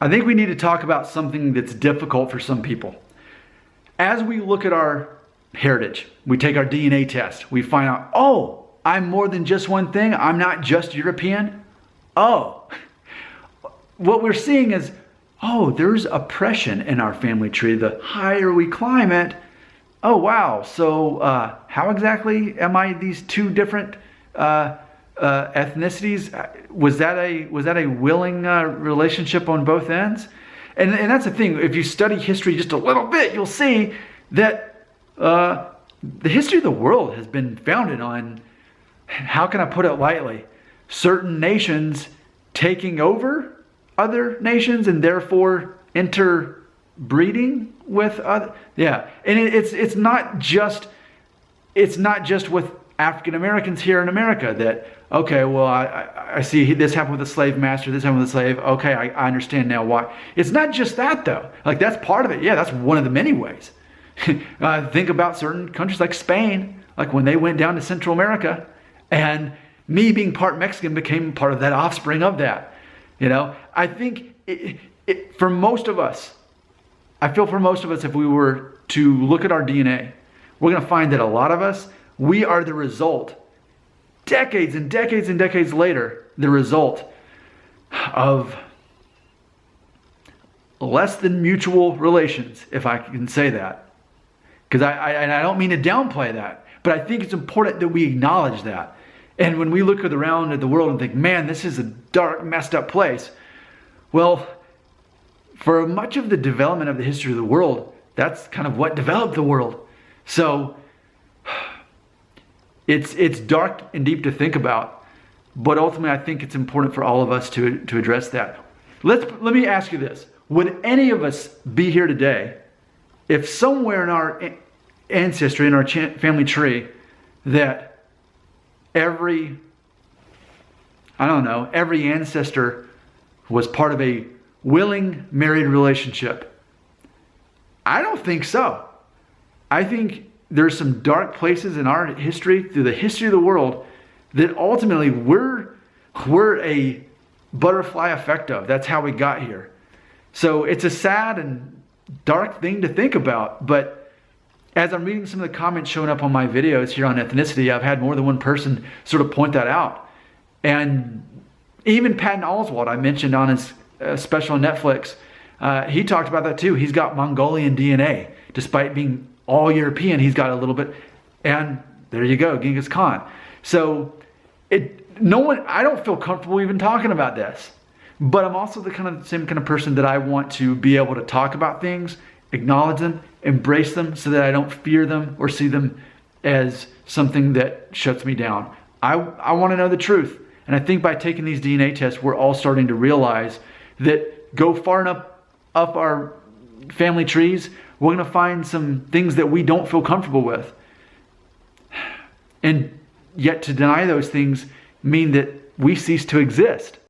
I think we need to talk about something that's difficult for some people. As we look at our heritage, we take our DNA test, we find out, oh, I'm more than just one thing. I'm not just European. Oh, what we're seeing is, oh, there's oppression in our family tree. The higher we climb it, oh, wow. So how exactly am I these two different ethnicities? Was that a willing relationship on both ends? And that's the thing. If you study history just a little bit, you'll see that the history of the world has been founded on, how can I put it lightly, certain nations taking over other nations and therefore interbreeding with other. Yeah, and it's not just with African Americans here in America that, okay, well, I see this happened with a slave master, this happened with a slave. Okay, I understand now why. It's not just that though. Like, that's part of it. Yeah, that's one of the many ways. Think about certain countries like Spain, like when they went down to Central America, and me being part Mexican became part of that offspring of that. You know, I think for most of us, I feel for most of us, if we were to look at our DNA, we're going to find that a lot of us, we are the result, decades and decades and decades later, the result of less than mutual relations, if I can say that. Because I don't mean to downplay that, but I think it's important that we acknowledge that. And when we look around at the world and think, man, this is a dark, messed up place. Well, for much of the development of the history of the world, that's kind of what developed the world. So it's dark and deep to think about, but ultimately I think it's important for all of us to address that. Let me ask you this. Would any of us be here today if somewhere in our ancestry, in our family tree, that every ancestor was part of a willing married relationship? I don't think so. I think there's some dark places in our history, through the history of the world, that ultimately we're a butterfly effect of. That's how we got here. So it's a sad and dark thing to think about, but as I'm reading some of the comments showing up on my videos here on ethnicity, I've had more than one person sort of point that out. And even Patton Oswalt, I mentioned on his special on Netflix, he talked about that too. He's got Mongolian DNA. Despite being all European, he's got a little bit. And there you go, Genghis Khan. So I don't feel comfortable even talking about this. But I'm also the same kind of person that I want to be able to talk about things, acknowledge them, embrace them, so that I don't fear them or see them as something that shuts me down. I want to know the truth. And I think by taking these DNA tests, we're all starting to realize that go far enough up our family trees, we're going to find some things that we don't feel comfortable with. And yet to deny those things mean that we cease to exist.